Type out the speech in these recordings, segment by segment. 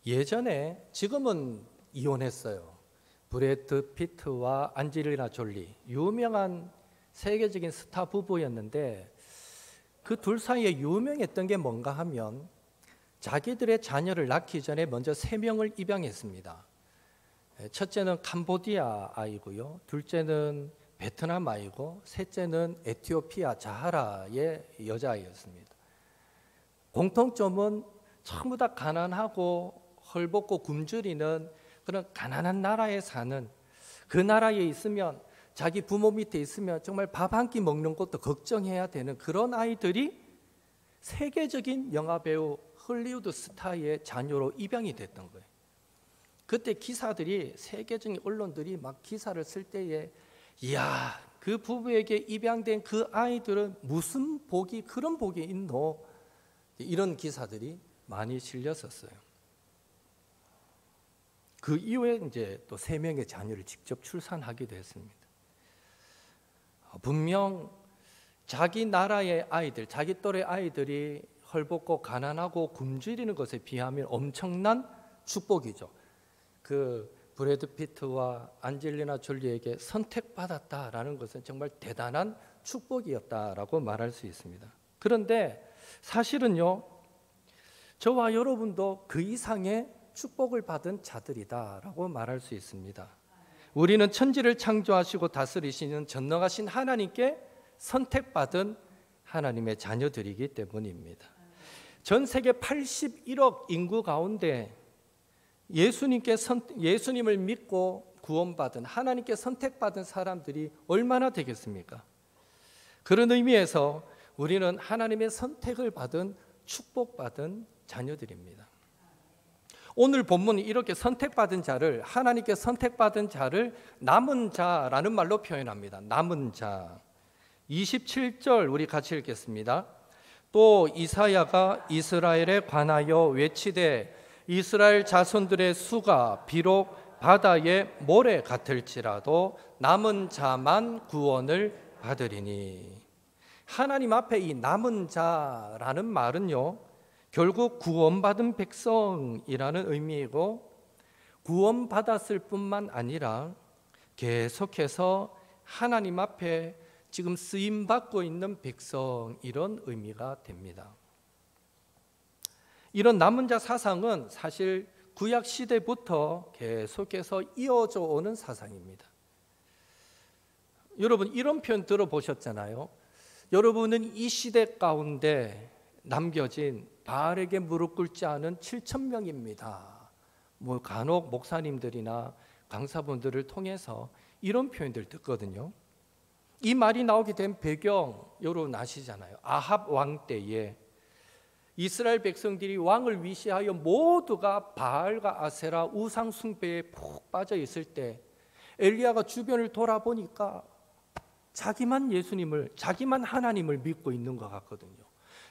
예전에, 지금은 이혼했어요. 브래드 피트와 안젤리나 졸리, 유명한 세계적인 스타 부부였는데 그 둘 사이에 유명했던 게 뭔가 하면 자기들의 자녀를 낳기 전에 먼저 3명을 입양했습니다. 첫째는 캄보디아 아이고요, 둘째는 베트남 아이고, 셋째는 에티오피아 자하라의 여자아이였습니다. 공통점은 전부 다 가난하고 헐벗고 굶주리는 그런 가난한 나라에 사는, 그 나라에 있으면, 자기 부모 밑에 있으면 정말 밥 한 끼 먹는 것도 걱정해야 되는 그런 아이들이 세계적인 영화배우 헐리우드 스타의 자녀로 입양이 됐던 거예요. 그때 기사들이, 세계적인 언론들이 막 기사를 쓸 때에 이야, 그 부부에게 입양된 그 아이들은 무슨 복이, 그런 복이 있노, 이런 기사들이 많이 실렸었어요. 그 이후에 이제 또 3명의 자녀를 직접 출산하기도 했습니다. 분명 자기 나라의 아이들, 자기 또래 아이들이 헐벗고 가난하고 굶주리는 것에 비하면 엄청난 축복이죠. 그 브래드 피트와 안젤리나 졸리에게 선택받았다라는 것은 정말 대단한 축복이었다라고 말할 수 있습니다. 그런데 사실은요, 저와 여러분도 그 이상의 축복을 받은 자들이다라고 말할 수 있습니다. 우리는 천지를 창조하시고 다스리시는 전능하신 하나님께 선택받은 하나님의 자녀들이기 때문입니다. 전 세계 81억 인구 가운데 예수님을 믿고 구원받은, 하나님께 선택받은 사람들이 얼마나 되겠습니까? 그런 의미에서 우리는 하나님의 선택을 받은, 축복받은 자녀들입니다. 오늘 본문이 이렇게 선택받은 자를, 하나님께 선택받은 자를 남은 자라는 말로 표현합니다. 남은 자. 27절 우리 같이 읽겠습니다. 또 이사야가 이스라엘에 관하여 외치되 이스라엘 자손들의 수가 비록 바다의 모래 같을지라도 남은 자만 구원을 받으리니. 하나님 앞에 이 남은 자라는 말은요, 결국 구원받은 백성이라는 의미이고, 구원받았을 뿐만 아니라 계속해서 하나님 앞에 지금 쓰임받고 있는 백성, 이런 의미가 됩니다. 이런 남은 자 사상은 사실 구약 시대부터 계속해서 이어져 오는 사상입니다. 여러분, 이런 표현 들어보셨잖아요. 여러분은 이 시대 가운데 남겨진 바알에게 무릎 꿇지 않은 7,000명입니다. 간혹 목사님들이나 강사분들을 통해서 이런 표현들 듣거든요. 이 말이 나오게 된 배경 여러분 아시잖아요. 아합 왕 때에 이스라엘 백성들이 왕을 위시하여 모두가 바알과 아세라 우상 숭배에 푹 빠져 있을 때 엘리야가 주변을 돌아보니까 자기만 예수님을, 자기만 하나님을 믿고 있는 것 같거든요.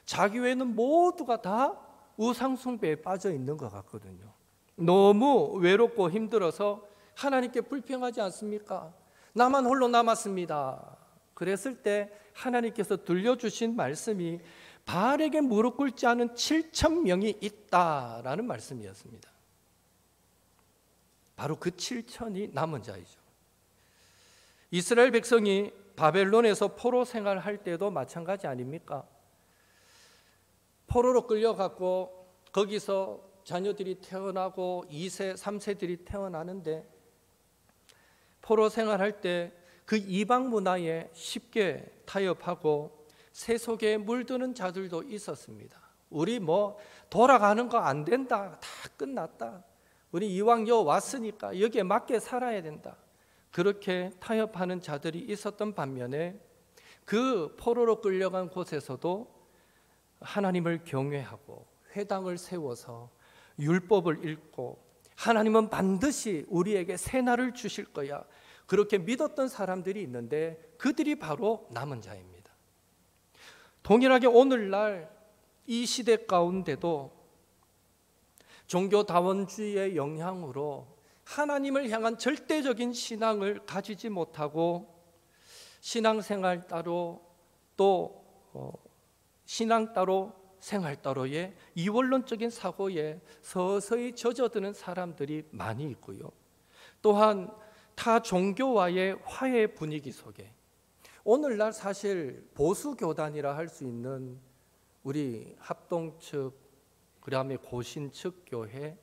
자기 외에는 모두가 다 우상 숭배에 빠져 있는 것 같거든요. 너무 외롭고 힘들어서 하나님께 불평하지 않습니까? 나만 홀로 남았습니다. 그랬을 때 하나님께서 들려주신 말씀이 바알에게 무릎 꿇지 않은 7,000명이 있다라는 말씀이었습니다. 바로 그 7,000이 남은 자이죠. 이스라엘 백성이 바벨론에서 포로 생활할 때도 마찬가지 아닙니까? 포로로 끌려갔고 거기서 자녀들이 태어나고 2세, 3세들이 태어나는데 포로 생활할 때 그 이방 문화에 쉽게 타협하고 세속에 물드는 자들도 있었습니다. 우리 돌아가는 거 안 된다, 다 끝났다, 우리 이왕 왔으니까 여기에 맞게 살아야 된다, 그렇게 타협하는 자들이 있었던 반면에 그 포로로 끌려간 곳에서도 하나님을 경외하고 회당을 세워서 율법을 읽고 하나님은 반드시 우리에게 새날을 주실 거야, 그렇게 믿었던 사람들이 있는데 그들이 바로 남은 자입니다. 동일하게 오늘날 이 시대 가운데도 종교다원주의의 영향으로 하나님을 향한 절대적인 신앙을 가지지 못하고 신앙생활 따로 또 신앙 따로 생활 따로의 이원론적인 사고에 서서히 젖어드는 사람들이 많이 있고요. 또한 타 종교와의 화해 분위기 속에 오늘날 사실 보수 교단이라 할 수 있는 우리 합동 측, 그다음에 고신 측 교회,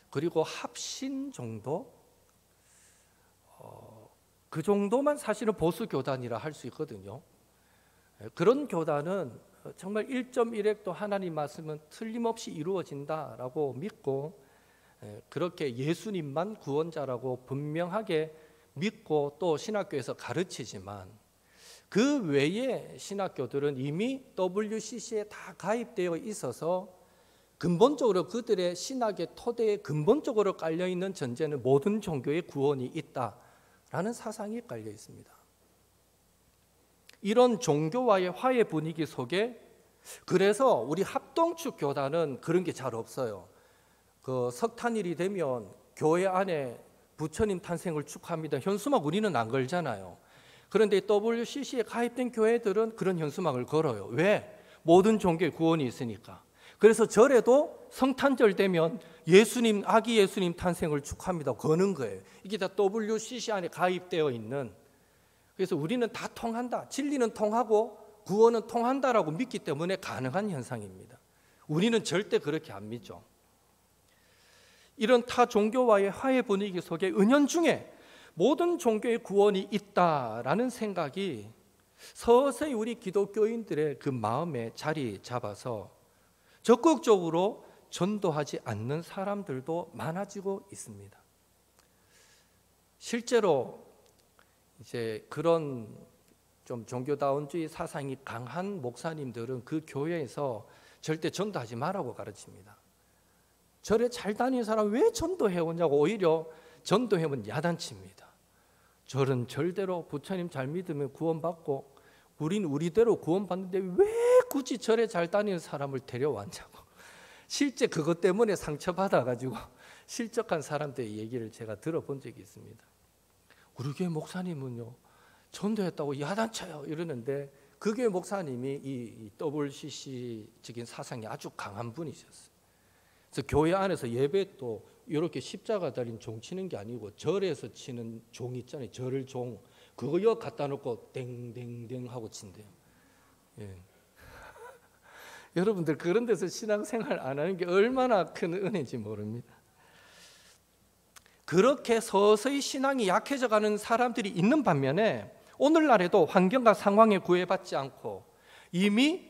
그리고 합신 정도, 그 정도만 사실은 보수 교단이라 할 수 있거든요. 그런 교단은 정말 1.1핵도 하나님 말씀은 틀림없이 이루어진다라고 믿고, 그렇게 예수님만 구원자라고 분명하게 믿고 또 신학교에서 가르치지만, 그 외의 신학교들은 이미 WCC에 다 가입되어 있어서 근본적으로 그들의 신학의 토대에 근본적으로 깔려있는 전제는 모든 종교의 구원이 있다라는 사상이 깔려 있습니다. 이런 종교와의 화해 분위기 속에, 그래서 우리 합동축 교단은 그런 게 잘 없어요. 그 석탄일이 되면 교회 안에 부처님 탄생을 축하합니다 현수막 우리는 안 걸잖아요. 그런데 WCC에 가입된 교회들은 그런 현수막을 걸어요. 왜? 모든 종교의 구원이 있으니까. 그래서 절에도 성탄절 되면 예수님, 아기 예수님 탄생을 축하합니다 거는 거예요. 이게 다 WCC 안에 가입되어 있는, 그래서 우리는 다 통한다, 진리는 통하고 구원은 통한다라고 믿기 때문에 가능한 현상입니다. 우리는 절대 그렇게 안 믿죠. 이런 타 종교와의 화해 분위기 속에 은연중에 모든 종교의 구원이 있다라는 생각이 서서히 우리 기독교인들의 그 마음에 자리 잡아서 적극적으로 전도하지 않는 사람들도 많아지고 있습니다. 실제로 이제 그런 좀 종교다운주의 사상이 강한 목사님들은 그 교회에서 절대 전도하지 말라고 가르칩니다. 절에 잘 다니는 사람 왜 전도해 오냐고 오히려 전도해면 야단칩니다. 절은 절대로 부처님 잘 믿으면 구원받고 우린 우리대로 구원받는데 왜 굳이 절에 잘 다니는 사람을 데려왔냐고. 실제 그것 때문에 상처받아가지고 실적한 사람들의 얘기를 제가 들어본 적이 있습니다. 우리 교회 목사님은요 전도했다고 야단쳐요 이러는데, 그 교회 목사님이 이 WCC적인 사상이 아주 강한 분이셨어요. 그래서 교회 안에서 예배 또 이렇게 십자가 달린 종 치는 게 아니고 절에서 치는 종 있잖아요. 절을 종, 그거 여 갖다 놓고 땡땡땡 하고 친대요. 예. 여러분들 그런 데서 신앙생활 안 하는 게 얼마나 큰 은혜인지 모릅니다. 그렇게 서서히 신앙이 약해져 가는 사람들이 있는 반면에 오늘날에도 환경과 상황에 구애받지 않고 이미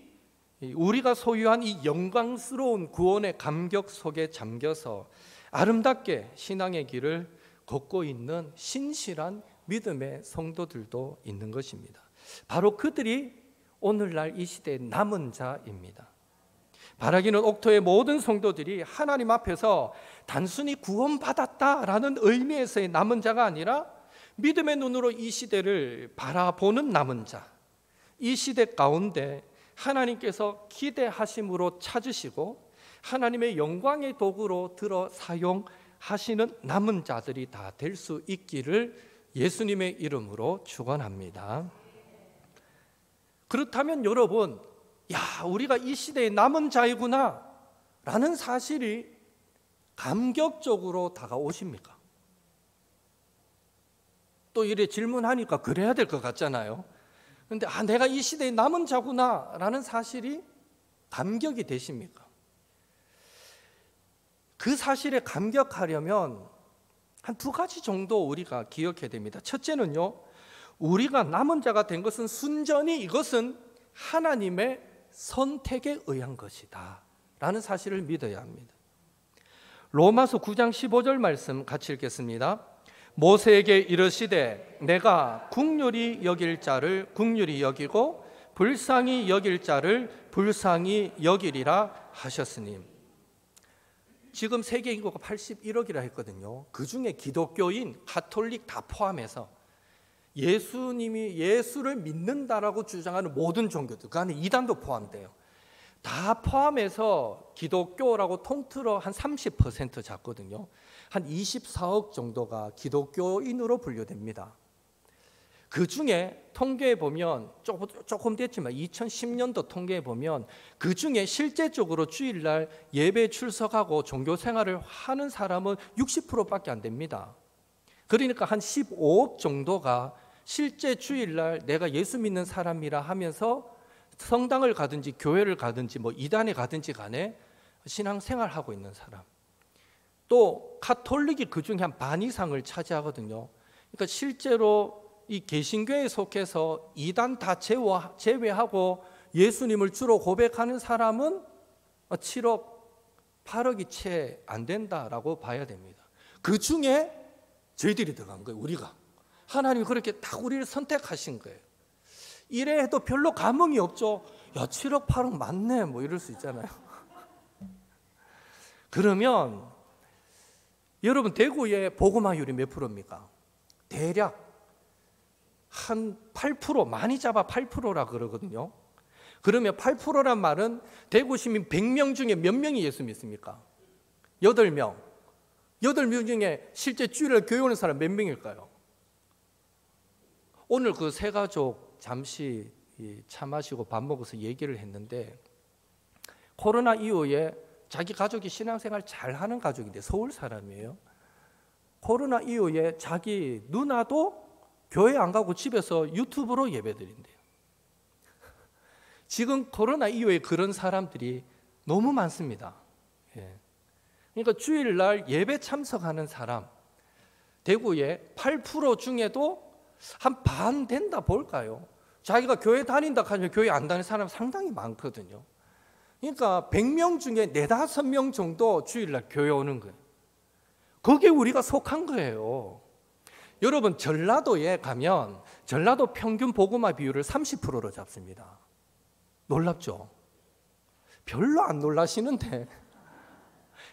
우리가 소유한 이 영광스러운 구원의 감격 속에 잠겨서 아름답게 신앙의 길을 걷고 있는 신실한 믿음의 성도들도 있는 것입니다. 바로 그들이 오늘날 이 시대의 남은 자입니다. 바라기는 옥토의 모든 성도들이 하나님 앞에서 단순히 구원받았다라는 의미에서의 남은 자가 아니라 믿음의 눈으로 이 시대를 바라보는 남은 자, 이 시대 가운데 하나님께서 기대하심으로 찾으시고 하나님의 영광의 도구로 들어 사용하시는 남은 자들이 다 될 수 있기를 예수님의 이름으로 축원합니다. 그렇다면 여러분, 야, 우리가 이 시대의 남은 자이구나 라는 사실이 감격적으로 다가오십니까? 또 이래 질문하니까 그래야 될 것 같잖아요. 그런데 내가 이 시대의 남은 자구나 라는 사실이 감격이 되십니까? 그 사실에 감격하려면 한 두 가지 정도 우리가 기억해야 됩니다. 첫째는요, 우리가 남은 자가 된 것은 순전히 이것은 하나님의 선택에 의한 것이다 라는 사실을 믿어야 합니다. 로마서 9장 15절 말씀 같이 읽겠습니다. 모세에게 이르시되 내가 긍휼히 여길 자를 긍휼히 여기고 불쌍히 여길 자를 불쌍히 여기리라 하셨으니. 지금 세계 인구가 81억이라 했거든요. 그 중에 기독교인, 가톨릭 다 포함해서 예수님이 예수를 믿는다라고 주장하는 모든 종교들, 그 안에 이단도 포함돼요. 다 포함해서 기독교라고 통틀어 한 30% 잡거든요. 한 24억 정도가 기독교인으로 분류됩니다. 그 중에 통계에 보면 조금 됐지만 2010년도 통계에 보면 그 중에 실제적으로 주일날 예배 출석하고 종교 생활을 하는 사람은 60%밖에 안 됩니다. 그러니까 한 15억 정도가 실제 주일날 내가 예수 믿는 사람이라 하면서 성당을 가든지 교회를 가든지 뭐 이단에 가든지 간에 신앙생활하고 있는 사람. 또 카톨릭이 그 중에 한 반 이상을 차지하거든요. 그러니까 실제로 이 개신교에 속해서 이단 다 제외하고 예수님을 주로 고백하는 사람은 7억, 8억이 채 안 된다라고 봐야 됩니다. 그 중에 저희들이 들어간 거예요. 우리가. 하나님이 그렇게 딱 우리를 선택하신 거예요. 이래 해도 별로 감흥이 없죠. 야, 7억, 8억 맞네 뭐 이럴 수 있잖아요. 그러면 여러분 대구의 복음화율이 몇 프로입니까? 대략 한 8%, 많이 잡아 8%라 그러거든요. 그러면 8%란 말은 대구 시민 100명 중에 몇 명이 예수 믿습니까? 8명. 8명 중에 실제 주일날 교회 오는 사람 몇 명일까요? 오늘 그 세 가족 잠시 차 마시고 밥 먹어서 얘기를 했는데, 코로나 이후에 자기 가족이 신앙생활 잘하는 가족인데 서울 사람이에요. 코로나 이후에 자기 누나도 교회 안 가고 집에서 유튜브로 예배드린대요. 지금 코로나 이후에 그런 사람들이 너무 많습니다. 그러니까 주일날 예배 참석하는 사람 대구에 8% 중에도 한 반 된다 볼까요? 자기가 교회 다닌다 하면 교회 안 다니는 사람 상당히 많거든요. 그러니까 100명 중에 4, 5명 정도 주일날 교회 오는 거예요. 거기에 우리가 속한 거예요. 여러분 전라도에 가면 전라도 평균 복음화 비율을 30%로 잡습니다. 놀랍죠? 별로 안 놀라시는데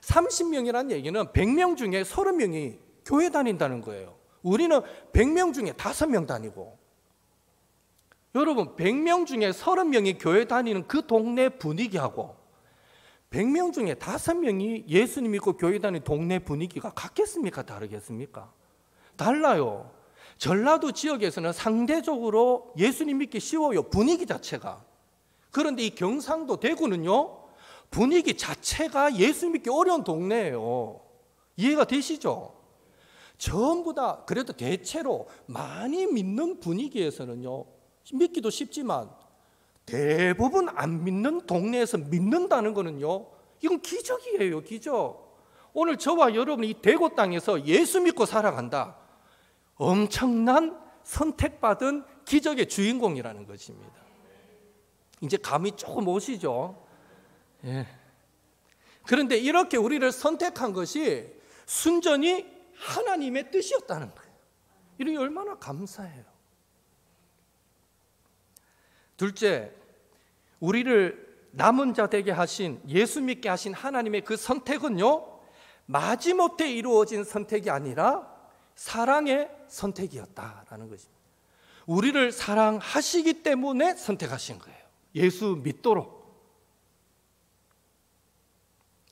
30명이라는 얘기는 100명 중에 30명이 교회 다닌다는 거예요. 우리는 100명 중에 5명 다니고, 여러분 100명 중에 30명이 교회 다니는 그 동네 분위기하고 100명 중에 5명이 예수님 믿고 교회 다니는 동네 분위기가 같겠습니까? 다르겠습니까? 달라요. 전라도 지역에서는 상대적으로 예수님 믿기 쉬워요. 분위기 자체가. 그런데 이 경상도 대구는요, 분위기 자체가 예수 믿기 어려운 동네예요. 이해가 되시죠? 전부 다 그래도 대체로 많이 믿는 분위기에서는요, 믿기도 쉽지만 대부분 안 믿는 동네에서 믿는다는 거는요, 이건 기적이에요. 기적. 오늘 저와 여러분이 이 대구 땅에서 예수 믿고 살아간다, 엄청난 선택받은 기적의 주인공이라는 것입니다. 이제 감이 조금 오시죠? 그런데 이렇게 우리를 선택한 것이 순전히 하나님의 뜻이었다는 거예요. 이게 얼마나 감사해요. 둘째, 우리를 남은 자 되게 하신, 예수 믿게 하신 하나님의 그 선택은요, 마지못해 이루어진 선택이 아니라 사랑의 선택이었다라는 것입니다. 우리를 사랑하시기 때문에 선택하신 거예요. 예수 믿도록.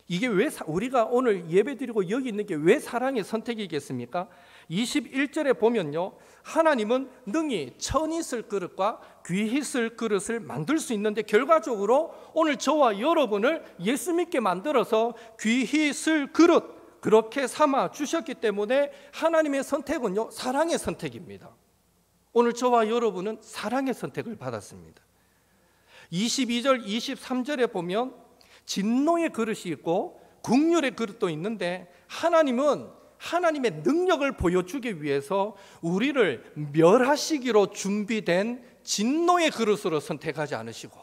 이게 왜 우리가 오늘 예배드리고 여기 있는 게 왜 사랑의 선택이겠습니까? 21절에 보면요, 하나님은 능히 천이 쓸 그릇과 귀히 쓸 그릇을 만들 수 있는데, 결과적으로 오늘 저와 여러분을 예수 믿게 만들어서 귀히 쓸 그릇, 그렇게 삼아 주셨기 때문에 하나님의 선택은요, 사랑의 선택입니다. 오늘 저와 여러분은 사랑의 선택을 받았습니다. 22절, 23절에 보면 진노의 그릇이 있고 국률의 그릇도 있는데, 하나님은 하나님의 능력을 보여주기 위해서 우리를 멸하시기로 준비된 진노의 그릇으로 선택하지 않으시고,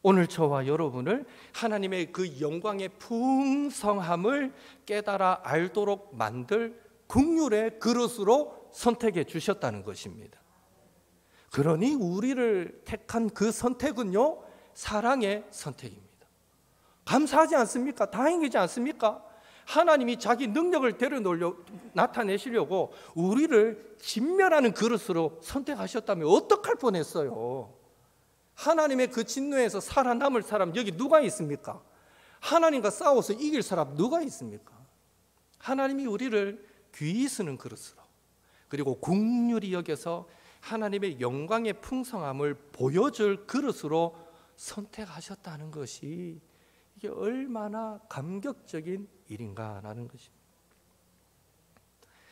오늘 저와 여러분을 하나님의 그 영광의 풍성함을 깨달아 알도록 만들 국률의 그릇으로 선택해 주셨다는 것입니다. 그러니 우리를 택한 그 선택은요, 사랑의 선택입니다. 감사하지 않습니까? 다행이지 않습니까? 하나님이 자기 능력을 나타내시려고 우리를 진멸하는 그릇으로 선택하셨다면 어떡할 뻔했어요. 하나님의 그 진노에서 살아남을 사람 여기 누가 있습니까? 하나님과 싸워서 이길 사람 누가 있습니까? 하나님이 우리를 귀히 쓰는 그릇으로, 그리고 긍휼히 여겨서 하나님의 영광의 풍성함을 보여줄 그릇으로 선택하셨다는 것이 이게 얼마나 감격적인 일인가라는 것입니다.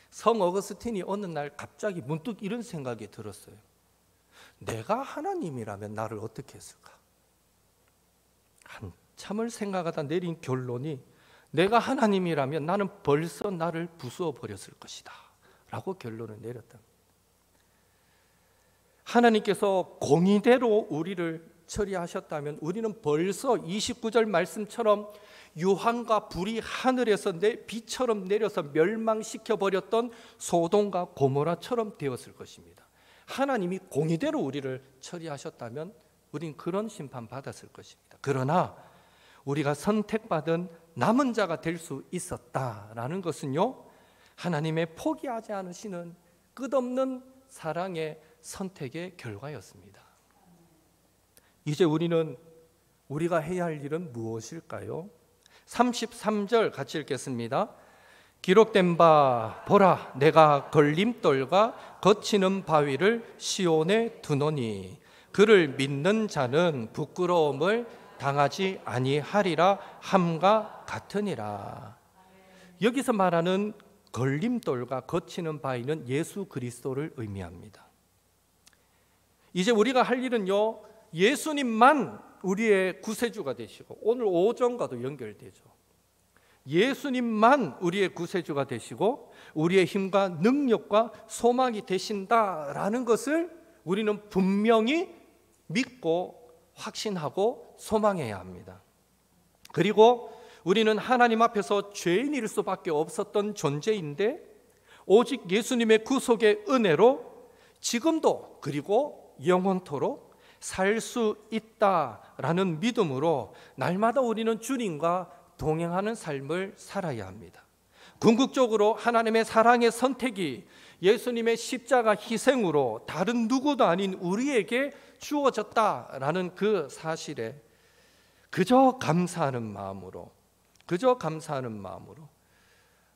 성 어거스틴이 어느 날 갑자기 문득 이런 생각이 들었어요. 내가 하나님이라면 나를 어떻게 했을까? 한참을 생각하다 내린 결론이 내가 하나님이라면 나는 벌써 나를 부수어 버렸을 것이다 라고 결론을 내렸다. 하나님께서 공의대로 우리를 처리하셨다면 우리는 벌써 29절 말씀처럼 유황과 불이 하늘에서 비처럼 내려서 멸망시켜 버렸던 소돔과 고모라처럼 되었을 것입니다. 하나님이 공의대로 우리를 처리하셨다면 우린 그런 심판 받았을 것입니다. 그러나 우리가 선택받은 남은 자가 될 수 있었다라는 것은요, 하나님의 포기하지 않으시는 끝없는 사랑의 선택의 결과였습니다. 이제 우리가 해야 할 일은 무엇일까요? 33절 같이 읽겠습니다. 기록된 바 보라 내가 걸림돌과 거치는 바위를 시온에 두노니 그를 믿는 자는 부끄러움을 당하지 아니하리라 함과 같으니라. 여기서 말하는 걸림돌과 거치는 바위는 예수 그리스도를 의미합니다. 이제 우리가 할 일은요, 예수님만 우리의 구세주가 되시고, 오늘 오전과도 연결되죠. 예수님만 우리의 구세주가 되시고 우리의 힘과 능력과 소망이 되신다라는 것을 우리는 분명히 믿고 확신하고 소망해야 합니다. 그리고 우리는 하나님 앞에서 죄인일 수밖에 없었던 존재인데 오직 예수님의 구속의 은혜로 지금도 그리고 영원토록 살 수 있다라는 믿음으로 날마다 우리는 주님과 동행하는 삶을 살아야 합니다. 궁극적으로 하나님의 사랑의 선택이 예수님의 십자가 희생으로 다른 누구도 아닌 우리에게 주어졌다라는 그 사실에 그저 감사하는 마음으로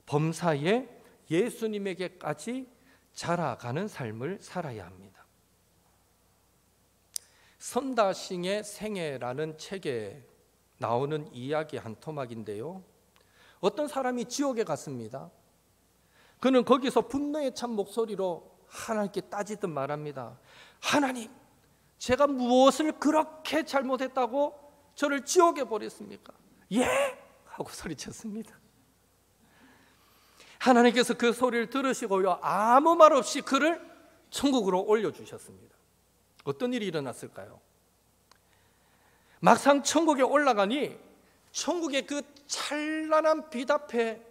범사에 예수님에게까지 자라가는 삶을 살아야 합니다. 선다싱의 생애라는 책에 나오는 이야기 한 토막인데요, 어떤 사람이 지옥에 갔습니다. 그는 거기서 분노에 찬 목소리로 하나님께 따지듯 말합니다. 하나님, 제가 무엇을 그렇게 잘못했다고 저를 지옥에 보냈습니까? 예? 하고 소리쳤습니다. 하나님께서 그 소리를 들으시고요, 아무 말 없이 그를 천국으로 올려주셨습니다. 어떤 일이 일어났을까요? 막상 천국에 올라가니 천국의 그 찬란한 빛 앞에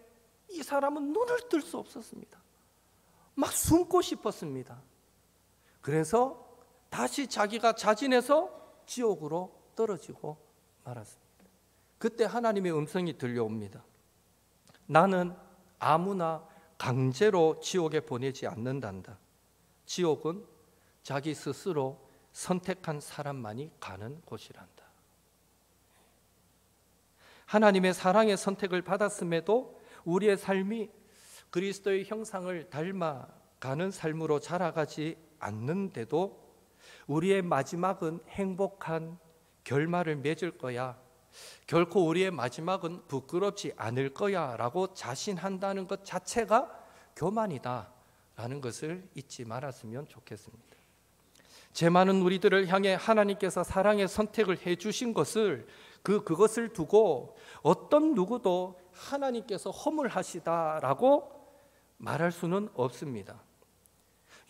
이 사람은 눈을 뜰 수 없었습니다. 막 숨고 싶었습니다. 그래서 다시 자기가 자진해서 지옥으로 떨어지고 말았습니다. 그때 하나님의 음성이 들려옵니다. 나는 아무나 강제로 지옥에 보내지 않는단다. 지옥은 자기 스스로 선택한 사람만이 가는 곳이란다. 하나님의 사랑의 선택을 받았음에도 우리의 삶이 그리스도의 형상을 닮아가는 삶으로 자라가지 않는데도 우리의 마지막은 행복한 결말을 맺을 거야, 결코 우리의 마지막은 부끄럽지 않을 거야 라고 자신한다는 것 자체가 교만이다 라는 것을 잊지 말았으면 좋겠습니다. 죄 많은 우리들을 향해 하나님께서 사랑의 선택을 해주신 것을 그것을 두고 어떤 누구도 하나님께서 허물하시다라고 말할 수는 없습니다.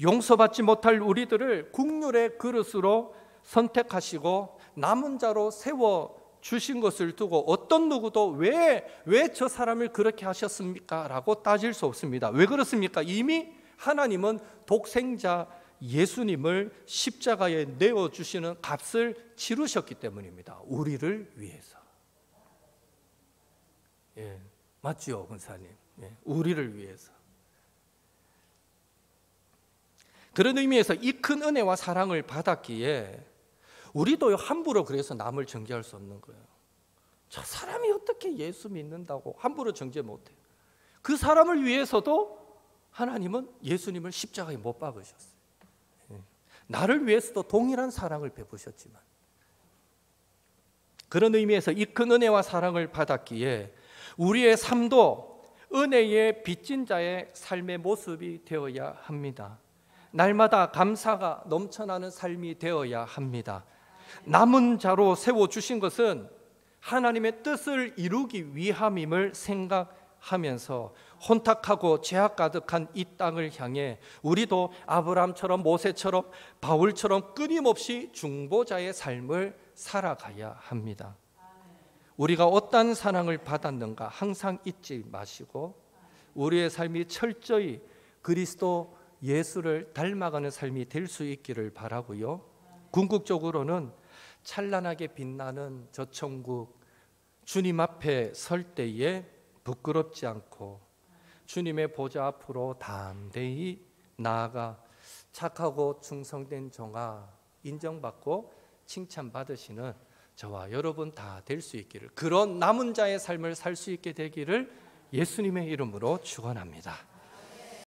용서받지 못할 우리들을 긍휼의 그릇으로 선택하시고 남은 자로 세워주신 것을 두고 어떤 누구도 왜 저 사람을 그렇게 하셨습니까? 라고 따질 수 없습니다. 왜 그렇습니까? 이미 하나님은 독생자 예수님을 십자가에 내어주시는 값을 치르셨기 때문입니다. 우리를 위해서. 예, 맞죠, 권사님? 예, 우리를 위해서. 그런 의미에서 이 큰 은혜와 사랑을 받았기에 우리도 함부로 그래서 남을 정죄할 수 없는 거예요. 저 사람이 어떻게 예수 믿는다고 함부로 정죄 못해요. 그 사람을 위해서도 하나님은 예수님을 십자가에 못 박으셨어요. 나를 위해서도 동일한 사랑을 베푸셨지만, 그런 의미에서 이 큰 은혜와 사랑을 받았기에 우리의 삶도 은혜의 빚진 자의 삶의 모습이 되어야 합니다. 날마다 감사가 넘쳐나는 삶이 되어야 합니다. 남은 자로 세워주신 것은 하나님의 뜻을 이루기 위함임을 생각하면서 혼탁하고 죄악 가득한 이 땅을 향해 우리도 아브라함처럼, 모세처럼, 바울처럼 끊임없이 중보자의 삶을 살아가야 합니다. 우리가 어떤 사랑을 받았는가 항상 잊지 마시고 우리의 삶이 철저히 그리스도 예수를 닮아가는 삶이 될 수 있기를 바라고요. 궁극적으로는 찬란하게 빛나는 저 천국, 주님 앞에 설 때에 부끄럽지 않고 주님의 보좌 앞으로 담대히 나아가 착하고 충성된 종아 인정받고 칭찬받으시는 저와 여러분 다 될 수 있기를, 그런 남은 자의 삶을 살 수 있게 되기를 예수님의 이름으로 축원합니다.